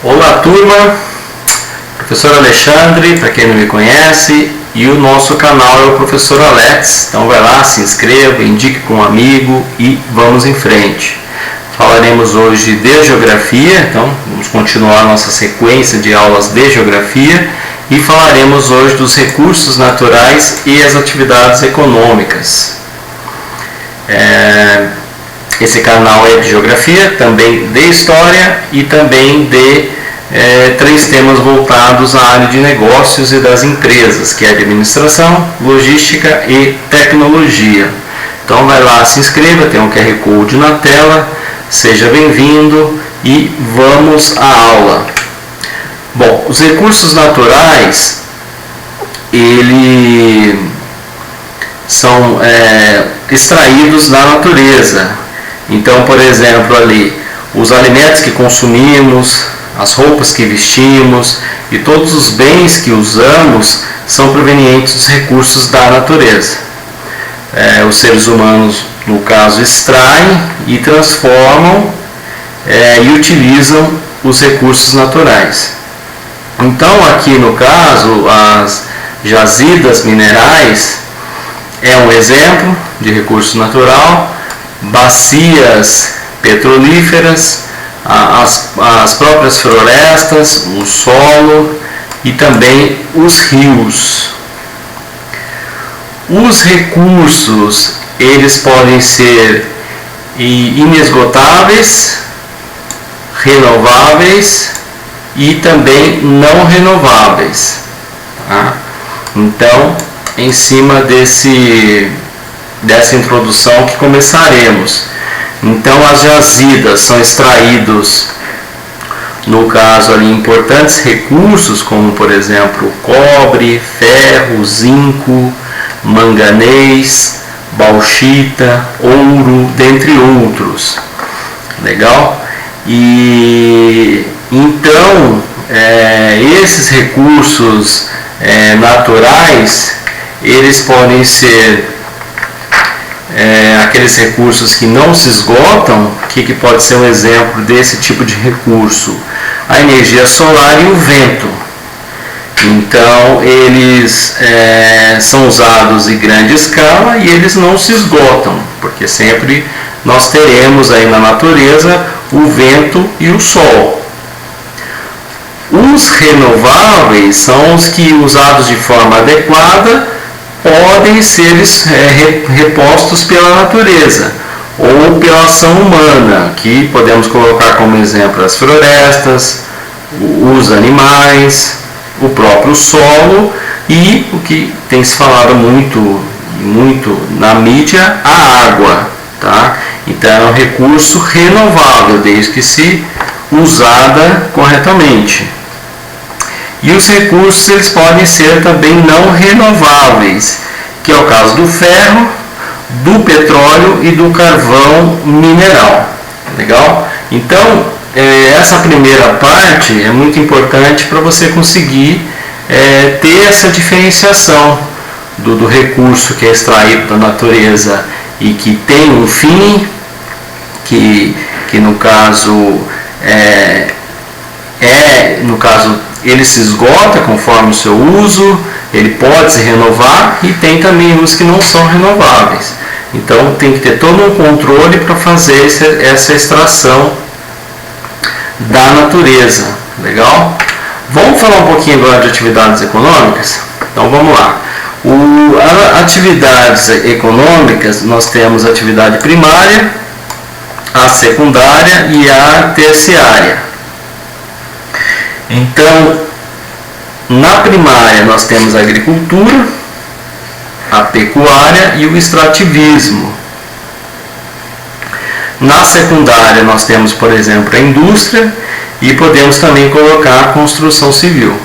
Olá turma, professor Alexandre, para quem não me conhece, e o nosso canal é o professor Alex, então vai lá, se inscreva, indique para um amigo e vamos em frente. Falaremos hoje de geografia, então vamos continuar a nossa sequência de aulas de geografia e falaremos hoje dos recursos naturais e as atividades econômicas. Esse canal é de geografia, também de história e também de três temas voltados à área de negócios e das empresas, que é administração, logística e tecnologia. Então vai lá, se inscreva, tem um QR Code na tela, seja bem-vindo e vamos à aula. Bom, os recursos naturais, eles são extraídos da natureza. Então, por exemplo, ali, os alimentos que consumimos, as roupas que vestimos e todos os bens que usamos são provenientes dos recursos da natureza. Os seres humanos, no caso, extraem e transformam e utilizam os recursos naturais. Então, aqui no caso, as jazidas minerais é um exemplo de recurso natural. Bacias petrolíferas, as próprias florestas, o solo e também os rios. Os recursos, eles podem ser inesgotáveis, renováveis e também não renováveis. Tá? Então, em cima dessa introdução que começaremos. Então, as jazidas são extraídos, no caso ali, importantes recursos como, por exemplo, cobre, ferro, zinco, manganês, bauxita, ouro, dentre outros. Legal? E então, esses recursos naturais, eles podem ser aqueles recursos que não se esgotam. O que pode ser um exemplo desse tipo de recurso? A energia solar e o vento. Então, eles são usados em grande escala e eles não se esgotam, porque sempre nós teremos aí na natureza o vento e o sol. Os renováveis são os que, usados de forma adequada, podem ser repostos pela natureza ou pela ação humana, que podemos colocar como exemplo as florestas, os animais, o próprio solo e o que tem se falado muito na mídia, a água. Tá? Então é um recurso renovável, desde que se usada corretamente. E os recursos, eles podem ser também não renováveis, que é o caso do ferro, do petróleo e do carvão mineral. Legal? Então, essa primeira parte é muito importante para você conseguir ter essa diferenciação do recurso que é extraído da natureza e que tem um fim, que no caso ele se esgota conforme o seu uso, ele pode se renovar e tem também os que não são renováveis. Então tem que ter todo um controle para fazer essa extração da natureza. Legal? Vamos falar um pouquinho agora de atividades econômicas? Então vamos lá. Atividades econômicas, nós temos a atividade primária, a secundária e a terciária. Então, na primária nós temos a agricultura, a pecuária e o extrativismo. Na secundária nós temos, por exemplo, a indústria e podemos também colocar a construção civil.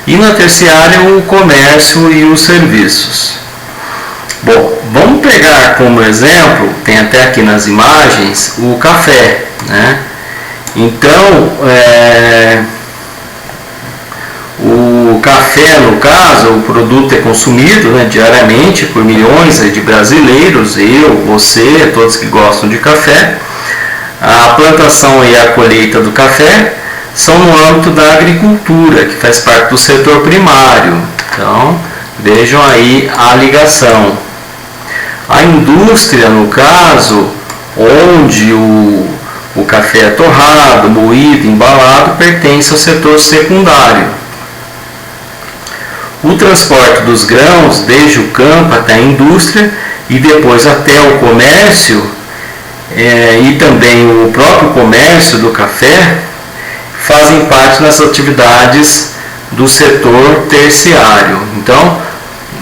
E na terciária o comércio e os serviços. Bom, vamos pegar como exemplo, tem até aqui nas imagens, o café, né? Então, o café, no caso, o produto é consumido, né, diariamente por milhões de brasileiros, eu, você, todos que gostam de café. A plantação e a colheita do café são no âmbito da agricultura, que faz parte do setor primário. Então, vejam aí a ligação. A indústria, no caso, onde o café é torrado, moído, embalado, pertence ao setor secundário. O transporte dos grãos, desde o campo até a indústria e depois até o comércio, e também o próprio comércio do café, fazem parte das atividades do setor terciário. Então,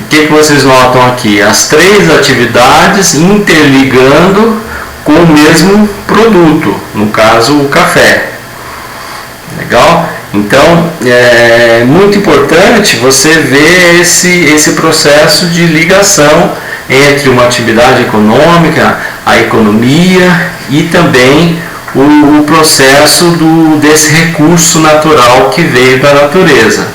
o que vocês notam aqui? As três atividades interligando com o mesmo produto, no caso o café. Legal? Então, é muito importante você ver esse processo de ligação entre uma atividade econômica, a economia e também o processo desse recurso natural que veio da natureza.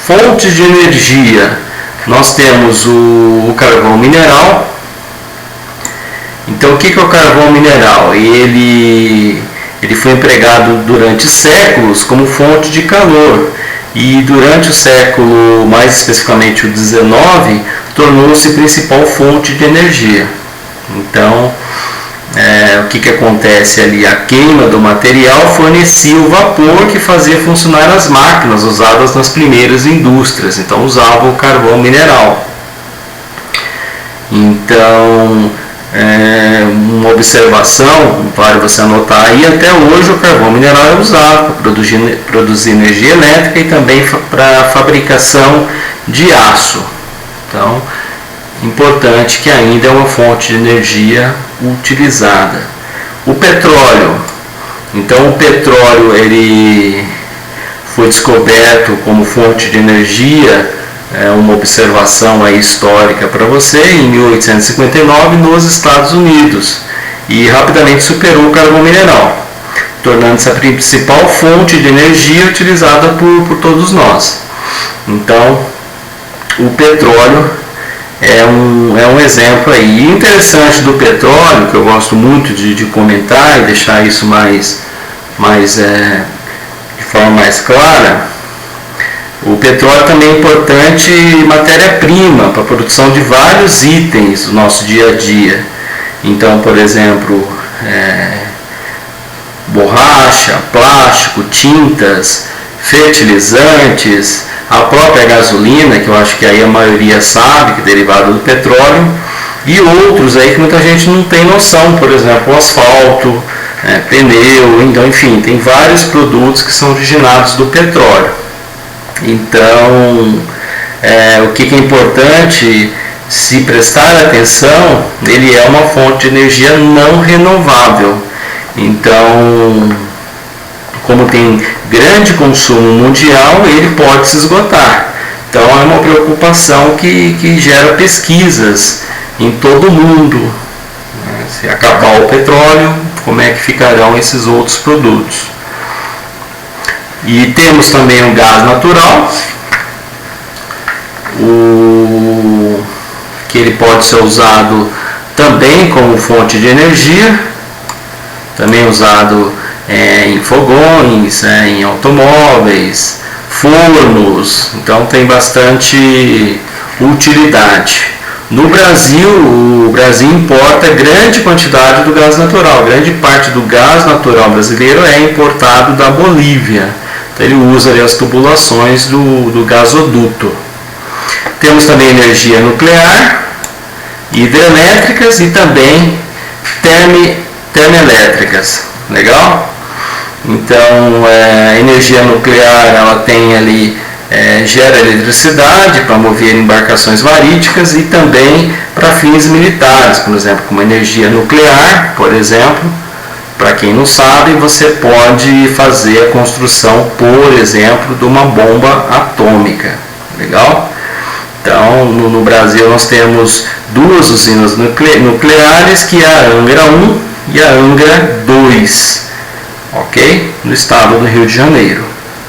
Fontes de energia. Nós temos o carvão mineral. Então, o que é o carvão mineral? Ele foi empregado durante séculos como fonte de calor. E durante o século, mais especificamente o 19, tornou-se principal fonte de energia. Então, o que acontece ali? A queima do material fornecia o vapor que fazia funcionar as máquinas usadas nas primeiras indústrias. Então, usavam o carvão mineral. Então, uma observação, vale você anotar aí, até hoje o carvão mineral é usado para produzir energia elétrica e também para a fabricação de aço. Então, importante que ainda é uma fonte de energia utilizada. O petróleo. Então, o petróleo ele foi descoberto como fonte de energia, uma observação aí histórica para você, em 1859 nos Estados Unidos, e rapidamente superou o carvão mineral, tornando-se a principal fonte de energia utilizada por todos nós. Então, o petróleo é um exemplo aí. E interessante do petróleo, que eu gosto muito de comentar e deixar isso de forma mais clara, o petróleo também é importante matéria-prima para a produção de vários itens do nosso dia a dia. Então, por exemplo, borracha, plástico, tintas, fertilizantes, a própria gasolina, que eu acho que aí a maioria sabe que é derivado do petróleo, e outros aí que muita gente não tem noção, por exemplo, o asfalto, pneu, então, enfim, tem vários produtos que são originados do petróleo. Então, o que é importante se prestar atenção, ele é uma fonte de energia não renovável. Então, como tem grande consumo mundial, ele pode se esgotar. Então, é uma preocupação que gera pesquisas em todo o mundo. Se acabar o petróleo, como é que ficarão esses outros produtos? E temos também o gás natural, que ele pode ser usado também como fonte de energia, também usado em fogões, em automóveis, fornos, então tem bastante utilidade. No Brasil, o Brasil importa grande quantidade do gás natural, grande parte do gás natural brasileiro é importado da Bolívia. Então ele usa ali as tubulações do gasoduto. Temos também energia nuclear, hidrelétricas e também termoelétricas. Legal? Então, a energia nuclear ela tem ali, gera eletricidade para mover embarcações marítimas e também para fins militares, por exemplo, como energia nuclear, por exemplo. Para quem não sabe, você pode fazer a construção, por exemplo, de uma bomba atômica. Legal? Então, no Brasil nós temos duas usinas nucleares, que é a Angra 1 e a Angra 2, ok? No estado do Rio de Janeiro.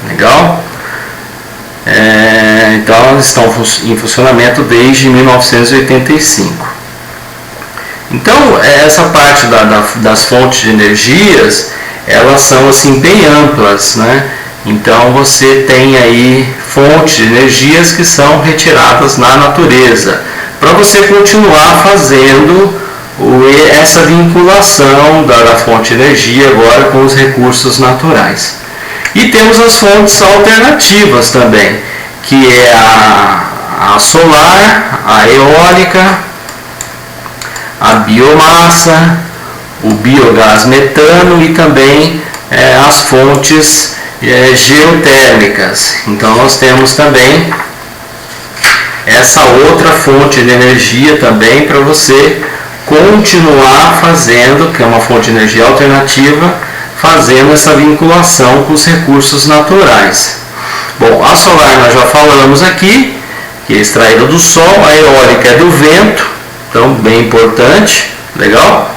Legal? Então, elas estão em funcionamento desde 1985. Então, essa parte das fontes de energias, elas são assim bem amplas, né? Então você tem aí fontes de energias que são retiradas na natureza, para você continuar fazendo essa vinculação da fonte de energia agora com os recursos naturais. E temos as fontes alternativas também, que é a solar, a eólica, a biomassa, o biogás metano e também as fontes geotérmicas. Então nós temos também essa outra fonte de energia também para você continuar fazendo, que é uma fonte de energia alternativa, fazendo essa vinculação com os recursos naturais. Bom, a solar nós já falamos aqui, que é extraída do sol, a eólica é do vento, então bem importante, legal?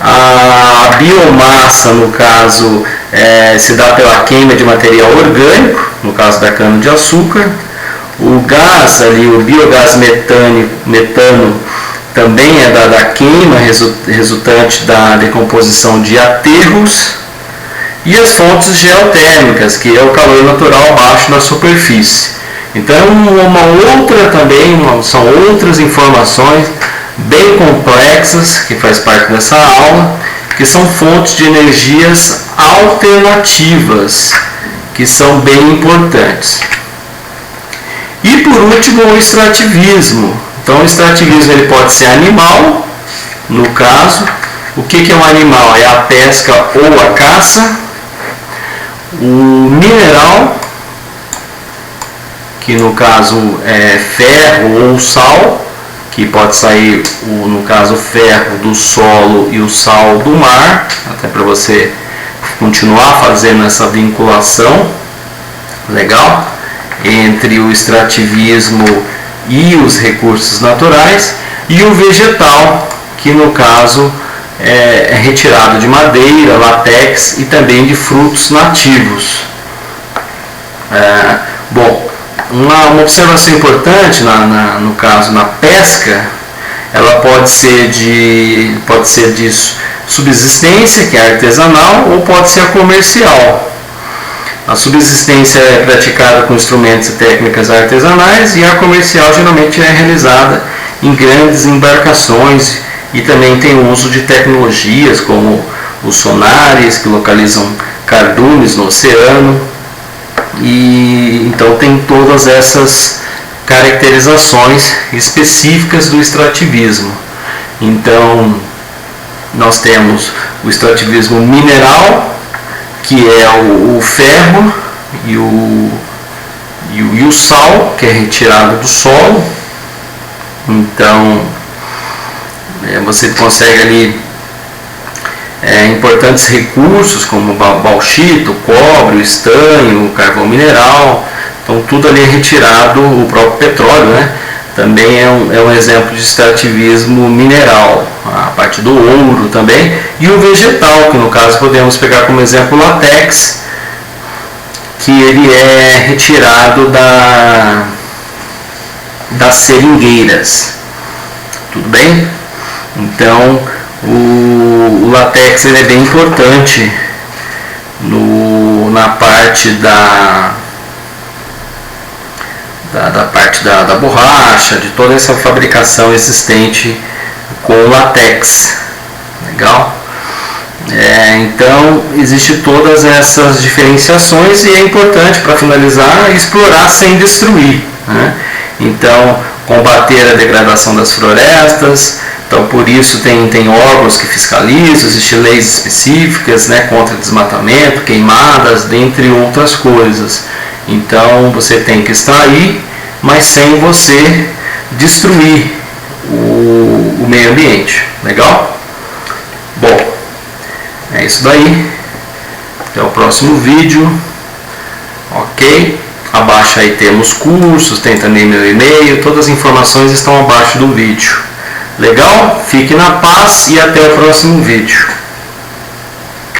A biomassa, no caso, se dá pela queima de material orgânico, no caso da cana-de-açúcar. O gás ali, o biogás metano, também é da queima resultante da decomposição de aterros. E as fontes geotérmicas, que é o calor natural abaixo da superfície. Então, são outras informações bem complexas, que faz parte dessa aula, que são fontes de energias alternativas, que são bem importantes. E por último, o extrativismo. Então, o extrativismo ele pode ser animal, no caso. O que é um animal? É a pesca ou a caça. O mineral, que no caso é ferro ou sal, que pode sair, no caso, o ferro do solo e o sal do mar, até para você continuar fazendo essa vinculação, legal, entre o extrativismo e os recursos naturais. E o vegetal, que no caso é retirado de madeira, látex e também de frutos nativos. Bom, uma observação importante no caso na pesca, ela pode ser de subsistência, que é artesanal, ou pode ser a comercial. A subsistência é praticada com instrumentos e técnicas artesanais, e a comercial geralmente é realizada em grandes embarcações, e também tem o uso de tecnologias como os sonares, que localizam cardumes no oceano. E então tem todas essas caracterizações específicas do extrativismo. Então nós temos o extrativismo mineral, que é o ferro e o sal, que é retirado do solo. Então você consegue ali importantes recursos como bauxito, cobre, o estanho, o carvão mineral. Então tudo ali é retirado, o próprio petróleo, né? Também é um exemplo de extrativismo mineral, a parte do ouro também. E o vegetal, que no caso podemos pegar como exemplo o látex, que ele é retirado das seringueiras. Tudo bem? Então o látex ele é bem importante na parte da parte da borracha, de toda essa fabricação existente com látex. Legal? Então existe todas essas diferenciações, e é importante, para finalizar, explorar sem destruir, né? Então combater a degradação das florestas. Então, por isso tem órgãos que fiscalizam, existem leis específicas, né, contra desmatamento, queimadas, dentre outras coisas. Então, você tem que estar aí, mas sem você destruir o meio ambiente. Legal? Bom, é isso daí. Até o próximo vídeo. Ok? Abaixo aí temos cursos, tem também meu e-mail, todas as informações estão abaixo do vídeo. Legal? Fique na paz e até o próximo vídeo.